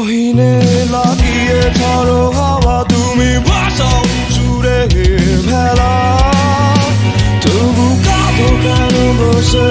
গহিনে লাগিয়ে ঝড়ো হাওয়া তুমি ভাসাও সুরে ভেলা তবু কাঁদো কেন বসে